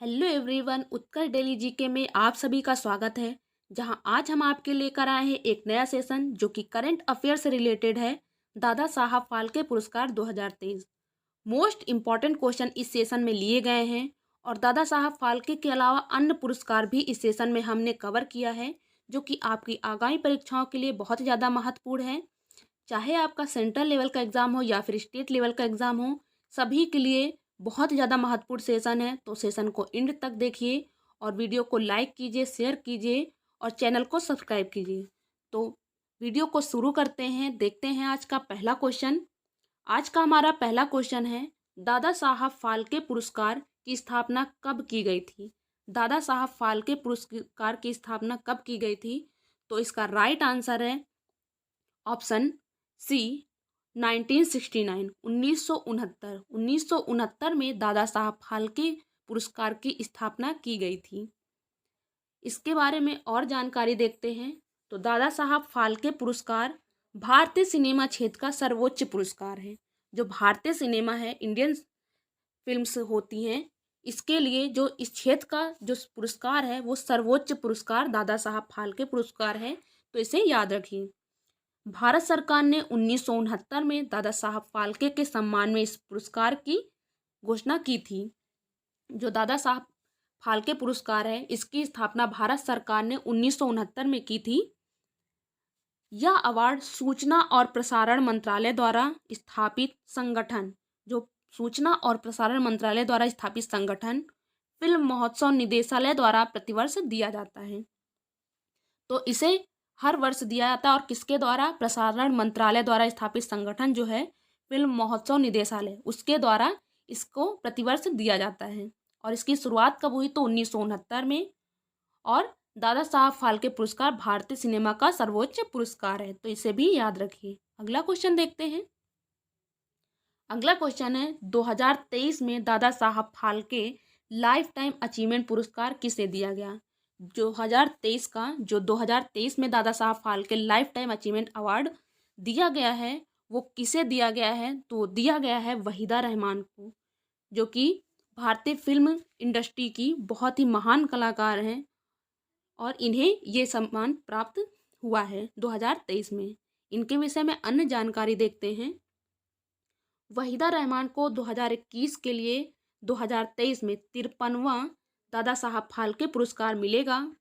Hello everyone, उत्कर्ष daily GK में आप सभी का स्वागत है। जहां आज हम आपके लेकर आए हैं एक नया सेशन जो कि करंट अफेयर से रिलेटेड है। दादा साहब फाल्के पुरस्कार 2023 मोस्ट इम्पॉर्टेंट क्वेश्चन इस सेशन में लिए गए हैं और दादा साहब फाल्के के अलावा अन्य पुरस्कार भी इस सेशन में हमने कवर किया है, जो कि आपकी आगामी परीक्षाओं के लिए बहुत ज़्यादा महत्वपूर्ण है। चाहे आपका सेंट्रल लेवल का एग्ज़ाम हो या फिर स्टेट लेवल का एग्ज़ाम हो, सभी के लिए बहुत ज़्यादा महत्वपूर्ण सेशन है। तो सेशन को एंड तक देखिए और वीडियो को लाइक कीजिए, शेयर कीजिए और चैनल को सब्सक्राइब कीजिए। तो वीडियो को शुरू करते हैं, देखते हैं आज का पहला क्वेश्चन। आज का हमारा पहला क्वेश्चन है, दादा साहब फाल्के पुरस्कार की स्थापना कब की गई थी? दादा साहब फाल्के पुरस्कार की स्थापना कब की गई थी? तो इसका राइट आंसर है ऑप्शन सी 1969 1969 में दादा साहब फाल्के पुरस्कार की स्थापना की गई थी। इसके बारे में और जानकारी देखते हैं। तो दादा साहब फाल्के पुरस्कार भारतीय सिनेमा क्षेत्र का सर्वोच्च पुरस्कार है। जो भारतीय सिनेमा है, इंडियन फिल्म्स होती हैं, इसके लिए जो इस क्षेत्र का जो पुरस्कार है वो सर्वोच्च पुरस्कार दादा साहब फाल्के पुरस्कार है। तो इसे याद रखिए। भारत सरकार ने 1969 में दादा साहब फाल्के के सम्मान में इस पुरस्कार की घोषणा की थी। जो दादा साहब फाल्के पुरस्कार है, इसकी स्थापना भारत सरकार ने 1969 में की थी। यह अवार्ड सूचना और प्रसारण मंत्रालय द्वारा स्थापित संगठन, जो सूचना और प्रसारण मंत्रालय द्वारा स्थापित संगठन फिल्म महोत्सव निदेशालय द्वारा प्रतिवर्ष दिया जाता है। तो इसे हर वर्ष दिया जाता है और किसके द्वारा? प्रसारण मंत्रालय द्वारा स्थापित संगठन जो है फिल्म महोत्सव निदेशालय, उसके द्वारा इसको प्रतिवर्ष दिया जाता है। और इसकी शुरुआत कब हुई? तो 1969 में। और दादा साहब फाल्के पुरस्कार भारतीय सिनेमा का सर्वोच्च पुरस्कार है, तो इसे भी याद रखिए। अगला क्वेश्चन देखते हैं। अगला क्वेश्चन है, 2023 में Dada Saheb Phalke life time achievement पुरस्कार किसे दिया गया? 2023 में Dada Saheb Phalke life time achievement award दिया गया है, वो किसे दिया गया है? तो दिया गया है वहीदा रहमान को, जो कि भारतीय फिल्म इंडस्ट्री की बहुत ही महान कलाकार हैं और इन्हें ये सम्मान प्राप्त हुआ है 2023 में। इनके विषय में अन्य जानकारी देखते हैं। वहीदा रहमान को 2021 के लिए 2023 में 53वां दादा साहब फाल्के पुरस्कार मिलेगा।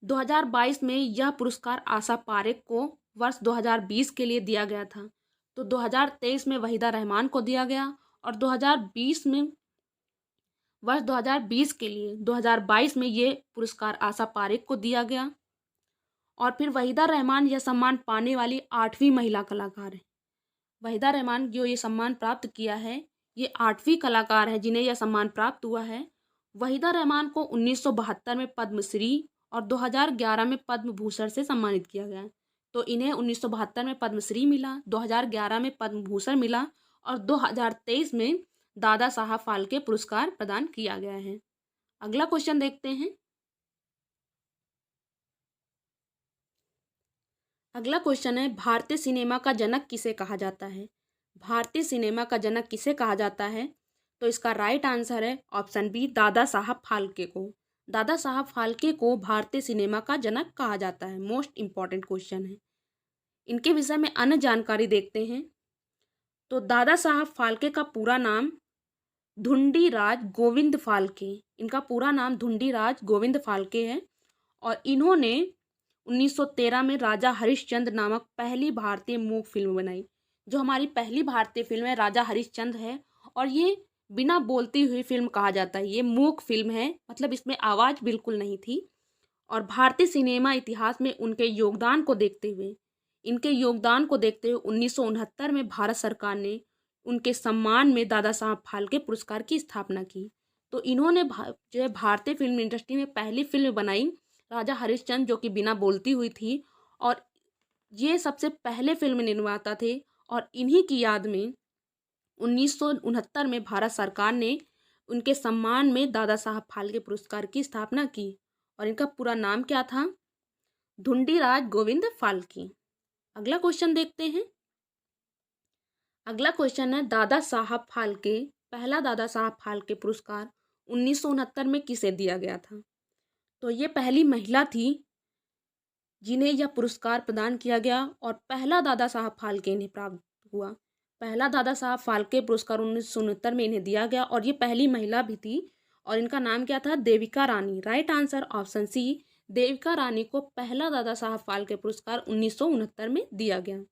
2022 में यह पुरस्कार आशा पारेख को वर्ष 2020 के लिए दिया गया था। तो 2023 में वहीदा रहमान को दिया गया और 2020 में वर्ष 2020 के लिए 2022 में ये पुरस्कार आशा पारेख को दिया गया। और फिर वहीदा रहमान यह सम्मान पाने वाली 8वीं महिला कलाकार है। वहीदा रहमान जो ये सम्मान प्राप्त किया है, ये 8वीं कलाकार है जिन्हें यह सम्मान प्राप्त हुआ है। वहीदा रहमान को 1972 में पद्मश्री और 2011 में पद्म भूषण से सम्मानित किया गया। तो इन्हें 1972 में पद्मश्री मिला, 2011 में पद्म भूषण मिला और 2023 में दादा साहब फाल्के पुरस्कार प्रदान किया गया है। अगला क्वेश्चन देखते हैं। अगला क्वेश्चन है, भारतीय सिनेमा का जनक किसे कहा जाता है? भारतीय सिनेमा का जनक किसे कहा जाता है? तो इसका राइट आंसर है ऑप्शन बी, दादा साहब फाल्के को। दादा साहब फाल्के को भारतीय सिनेमा का जनक कहा जाता है। मोस्ट इंपॉर्टेंट क्वेश्चन है। इनके विषय में अन्य जानकारी देखते हैं। तो दादा साहब फाल्के का पूरा नाम धुंडीराज गोविंद फाल्के, इनका पूरा नाम धुंडीराज गोविंद फाल्के है और इन्होंने 1913 में राजा हरिश्चंद्र नामक पहली भारतीय मूक फिल्म बनाई। जो हमारी पहली भारतीय फिल्म है राजा हरिश्चंद्र है और ये बिना बोलती हुई फिल्म कहा जाता है। ये मूक फिल्म है, मतलब इसमें आवाज़ बिल्कुल नहीं थी। और भारतीय सिनेमा इतिहास में इनके योगदान को देखते हुए 1969 में भारत सरकार ने उनके सम्मान में दादा साहब फाल्के पुरस्कार की स्थापना की। तो इन्होंने जो है भारतीय फिल्म इंडस्ट्री में पहली फिल्म बनाई राजा हरिश्चंद्र, जो कि बिना बोलती हुई थी और ये सबसे पहले फिल्म निर्माता थे। और इन्हीं की याद में 1969 में भारत सरकार ने उनके सम्मान में दादा साहब फाल्के पुरस्कार की स्थापना की और इनका पूरा नाम क्या था? धुंडीराज गोविंद फाल्के। अगला क्वेश्चन देखते हैं। अगला क्वेश्चन है, दादा साहब फाल्के पहला दादा साहब फाल्के पुरस्कार 1969 में किसे दिया गया था? तो ये पहली महिला थी जिन्हें यह पुरस्कार प्रदान किया गया और पहला दादा साहब फाल्के इन्हें प्राप्त हुआ। पहला दादा साहब फाल्के पुरस्कार 1969 में इन्हें दिया गया और ये पहली महिला भी थी और इनका नाम क्या था? Devika Rani. Right answer option C, Devika Rani को पहला दादा साहब फाल्के पुरस्कार 1969 में दिया गया।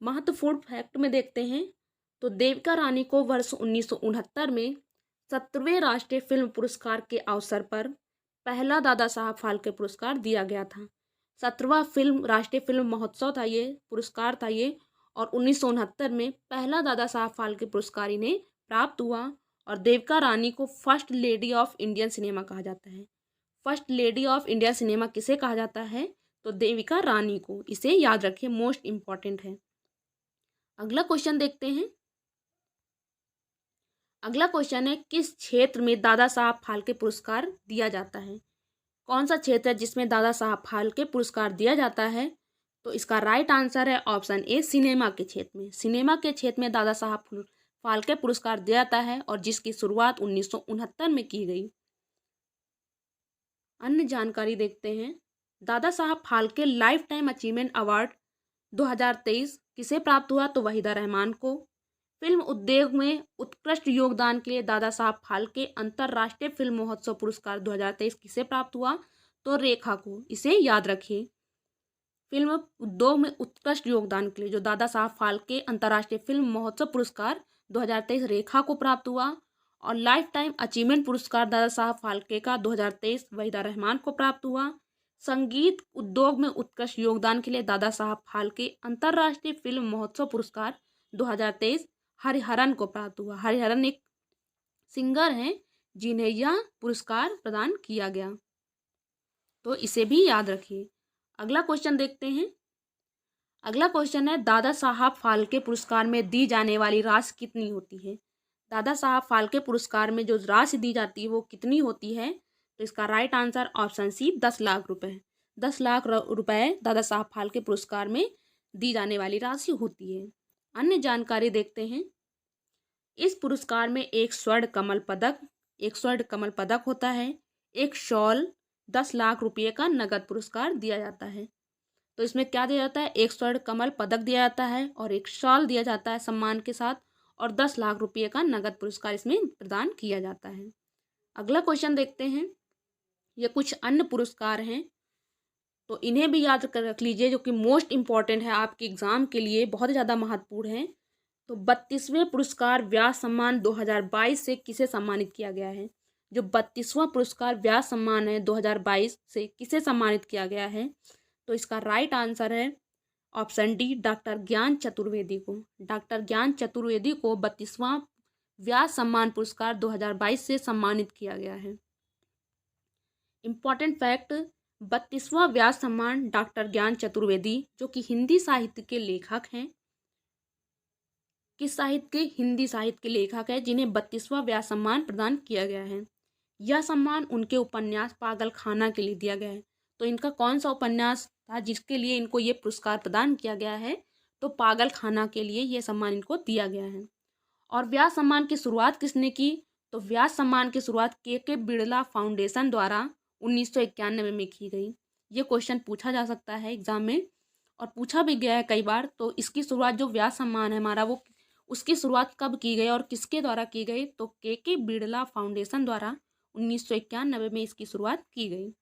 महत्वपूर्ण फैक्ट में देखते हैं तो देविका रानी को वर्ष 1969 में 17वें राष्ट्रीय फिल्म पुरस्कार के अवसर पर पहला दादा साहब फाल्के पुरस्कार दिया गया था। 17वां फिल्म राष्ट्रीय फिल्म महोत्सव था, ये पुरस्कार था ये, और 1969 में पहला दादा साहब फाल्के पुरस्कार इन्हें प्राप्त हुआ। और देविका रानी को first lady of Indian cinema कहा जाता है। First lady of India cinema किसे कहा जाता है? तो देविका रानी को। इसे याद रखिए, मोस्ट इंपॉर्टेंट है। अगला क्वेश्चन देखते हैं। अगला क्वेश्चन है, किस क्षेत्र में दादा साहब फाल्के पुरस्कार दिया जाता है? कौन सा क्षेत्र है जिसमें दादा साहब फाल्के पुरस्कार दिया जाता है? तो इसका राइट आंसर है ऑप्शन ए, सिनेमा के क्षेत्र में। सिनेमा के क्षेत्र में दादा साहब फाल्के पुरस्कार दिया जाता है और जिसकी शुरुआत 1969 में की गई। अन्य जानकारी देखते हैं। Dada Saheb Phalke life time achievement award 2023 किसे प्राप्त हुआ? तो वहीदा रहमान को। फिल्म उद्योग में उत्कृष्ट योगदान के लिए दादा साहब फाल्के अंतर्राष्ट्रीय फिल्म महोत्सव पुरस्कार 2023 किसे प्राप्त हुआ? तो रेखा को। इसे याद रखिए। फिल्म उद्योग में उत्कृष्ट योगदान के लिए जो दादा साहब फाल्के अंतर्राष्ट्रीय फिल्म महोत्सव पुरस्कार 2023 रेखा को प्राप्त हुआ। और लाइफ टाइम अचीवमेंट पुरस्कार दादा साहब फाल्के का 2023 वहीदा रहमान को प्राप्त हुआ। संगीत उद्योग में उत्कृष्ट योगदान के लिए दादा साहब फाल्के अंतर्राष्ट्रीय फिल्म महोत्सव पुरस्कार 2023 हरिहरन को प्राप्त हुआ। हरिहरन एक सिंगर हैं जिन्हें यह पुरस्कार प्रदान किया गया, तो इसे भी याद रखिए। अगला क्वेश्चन देखते हैं। अगला क्वेश्चन है, दादा साहब फाल्के पुरस्कार में दी जाने वाली राशि कितनी होती है? दादा साहब फाल्के पुरस्कार में जो राशि दी जाती है वो कितनी होती है? तो इसका right answer option C, 10 lakh रुपए। 10 लाख रुपए दादा साहब फाल्के पुरस्कार में दी जाने वाली राशि होती है। अन्य जानकारी देखते हैं। इस पुरस्कार में एक स्वर्ण कमल पदक होता है, एक शॉल, 10 लाख रुपये का नगद पुरस्कार दिया जाता है। तो इसमें क्या दिया जाता है? एक स्वर्ण कमल पदक दिया जाता है और एक शॉल दिया जाता है सम्मान के साथ, और 10 लाख रुपये का नगद पुरस्कार इसमें प्रदान किया जाता है। अगला क्वेश्चन देखते हैं। ये कुछ अन्य पुरस्कार हैं, तो इन्हें भी याद कर रख लीजिए, जो कि मोस्ट इम्पॉर्टेंट है आपके एग्जाम के लिए, बहुत ज़्यादा महत्वपूर्ण है। तो 32वें पुरस्कार व्यास सम्मान 2022 से किसे सम्मानित किया गया है? जो 32वां पुरस्कार व्यास सम्मान है 2022 से किसे सम्मानित किया गया है? तो इसका राइट आंसर है ऑप्शन डी, डॉक्टर ज्ञान चतुर्वेदी को। डॉक्टर ज्ञान चतुर्वेदी को 32वां व्यास सम्मान पुरस्कार 2022 से सम्मानित किया गया है। इम्पॉर्टेंट फैक्ट, 32वां व्यास सम्मान डॉक्टर ज्ञान चतुर्वेदी, जो कि हिंदी साहित्य के लेखक हैं। किस साहित्य के? हिंदी साहित्य के लेखक है जिन्हें 32वां व्यास सम्मान प्रदान किया गया है। यह सम्मान उनके उपन्यास पागलखाना के लिए दिया गया है। तो इनका कौन सा उपन्यास था जिसके लिए इनको ये पुरस्कार प्रदान किया गया है? तो पागलखाना के लिए ये सम्मान इनको दिया गया है। और व्यास सम्मान की शुरुआत किसने की? तो व्यास सम्मान की शुरुआत के बिड़ला फाउंडेशन द्वारा 1991 में की गई। ये क्वेश्चन पूछा जा सकता है एग्जाम में और पूछा भी गया है कई बार। तो इसकी शुरुआत जो व्यास सम्मान है हमारा, वो उसकी शुरुआत कब की गई और किसके द्वारा की गई? तो के बिड़ला फाउंडेशन द्वारा 1991 में इसकी शुरुआत की गई।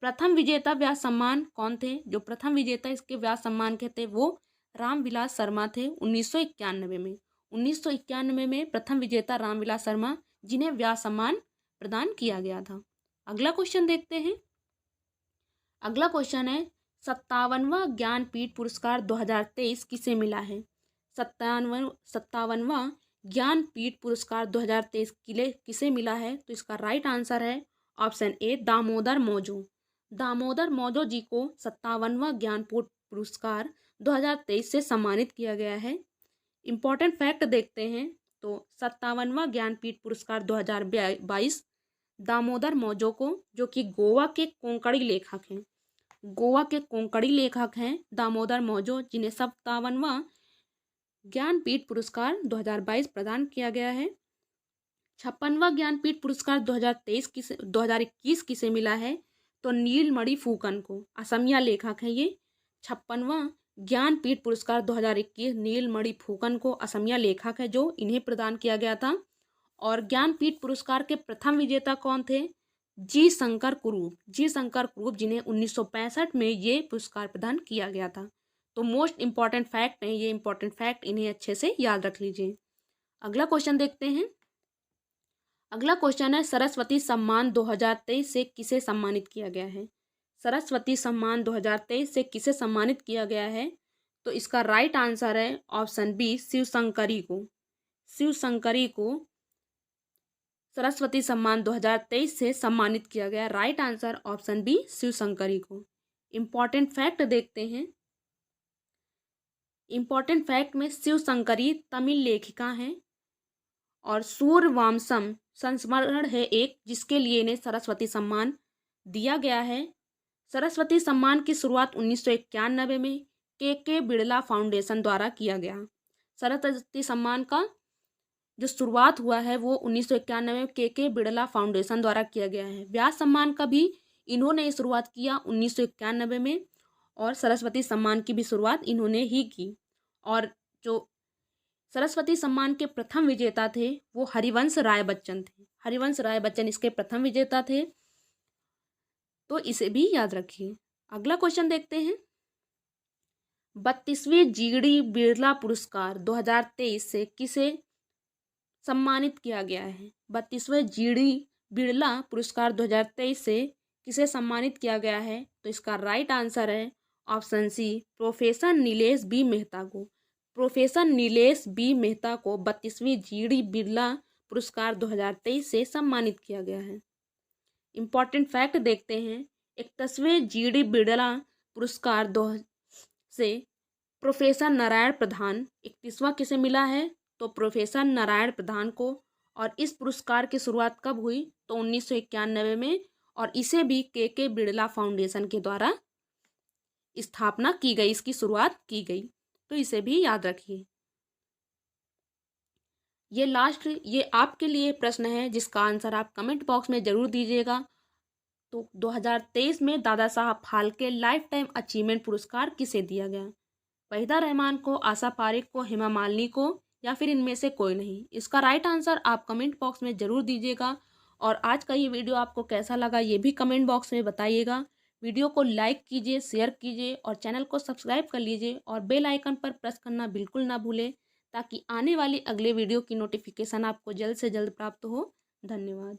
प्रथम विजेता व्यास सम्मान कौन थे? जो प्रथम विजेता इसके व्यास सम्मान के थे वो रामविलास शर्मा थे 1991 में। 1991 में प्रथम विजेता रामविलास शर्मा, जिन्हें व्यास सम्मान प्रदान किया गया था। अगला क्वेश्चन देखते हैं। अगला क्वेश्चन है, 57वां ज्ञानपीठ पुरस्कार 2023 किसे मिला है? 57वां ज्ञानपीठ पुरस्कार 2023 किसे मिला है? तो इसका राइट आंसर है ऑप्शन ए, दामोदर मौजो। दामोदर मौजो जी को 57वां ज्ञानपीठ पुरस्कार 2023 से सम्मानित किया गया है। इम्पॉर्टेंट फैक्ट देखते हैं। तो 57वां ज्ञानपीठ पुरस्कार 2022 दामोदर मौजो को, जो कि गोवा के कोंकणी लेखक हैं, दामोदर मौजो, जिन्हें 57वां ज्ञानपीठ पुरस्कार 2022 प्रदान किया गया है। 56वां ज्ञानपीठ पुरस्कार 2021 किसे मिला है? तो नीलमणि फूकन को, असमिया लेखक हैं ये। 56वां ज्ञानपीठ पुरस्कार 2021 नीलमणि फूकन को, असमिया लेखक है जो, इन्हें प्रदान किया गया था। और ज्ञानपीठ पुरस्कार के प्रथम विजेता कौन थे? जी शंकर कुरूप, जिन्हें 1965 में ये पुरस्कार प्रदान किया गया था। तो मोस्ट इंपॉर्टेंट फैक्ट है ये, इंपॉर्टेंट फैक्ट, इन्हें अच्छे से याद रख लीजिए। अगला क्वेश्चन देखते हैं। अगला क्वेश्चन है, सरस्वती सम्मान 2023 से किसे सम्मानित किया गया है? सरस्वती सम्मान 2023 से किसे सम्मानित किया गया है? तो इसका राइट आंसर है ऑप्शन बी, शिवशंकरी को। शिवशंकरी को सरस्वती सम्मान 2023 से सम्मानित किया गया। Right answer option B, Shivashankari को। इंपॉर्टेंट फैक्ट देखते हैं। इंपॉर्टेंट फैक्ट में शिवशंकरी तमिल लेखिका हैं और सूर्यवंशम संस्मरण है एक, जिसके लिए इन्हें सरस्वती सम्मान दिया गया है। सरस्वती सम्मान की शुरुआत 1991 में के बिड़ला फाउंडेशन द्वारा किया गया। सरस्वती सम्मान का जो शुरुआत हुआ है वो 1991 में के बिड़ला फाउंडेशन द्वारा किया गया है। व्यास सम्मान का भी इन्होंने शुरुआत किया 1991 में, और सरस्वती सम्मान की भी शुरुआत इन्होंने ही की। और जो सरस्वती सम्मान के प्रथम विजेता थे वो हरिवंश राय बच्चन थे। हरिवंश राय बच्चन इसके प्रथम विजेता थे, तो इसे भी याद रखिए। अगला क्वेश्चन देखते हैं। 32वें जीडी बिड़ला पुरस्कार 2023 से किसे सम्मानित किया गया है? 32वें जीडी बिड़ला पुरस्कार 2023 से किसे सम्मानित किया गया है? तो इसका राइट आंसर है option C, professor Nilesh B Mehta को। प्रोफेसर नीलेश बी मेहता को 32वीं जीडी बिड़ला पुरस्कार 2023 से सम्मानित किया गया है। इंपॉर्टेंट फैक्ट देखते हैं। 31वें जीडी बिड़ला पुरस्कार 2 से प्रोफेसर नारायण प्रधान, 31वां किसे मिला है? तो प्रोफेसर नारायण प्रधान को। और इस पुरस्कार की शुरुआत कब हुई? तो 1991 में, और इसे भी के बिड़ला फाउंडेशन के द्वारा स्थापना की गई, इसकी शुरुआत की गई, तो इसे भी याद रखिए। ये आपके लिए प्रश्न है जिसका आंसर आप कमेंट बॉक्स में जरूर दीजिएगा। तो 2023 में Dada Saheb Phalke life time achievement पुरस्कार किसे दिया गया? वहीदा रहमान को, आशा पारेख को, हेमा मालिनी को, या फिर इनमें से कोई नहीं? इसका राइट आंसर आप कमेंट बॉक्स में ज़रूर दीजिएगा। और आज का ये वीडियो आपको कैसा लगा ये भी कमेंट बॉक्स में बताइएगा। वीडियो को लाइक कीजिए, शेयर कीजिए और चैनल को सब्सक्राइब कर लीजिए और बेल आइकन पर प्रेस करना बिल्कुल ना भूलें, ताकि आने वाली अगले वीडियो की नोटिफिकेशन आपको जल्द से जल्द प्राप्त हो। धन्यवाद।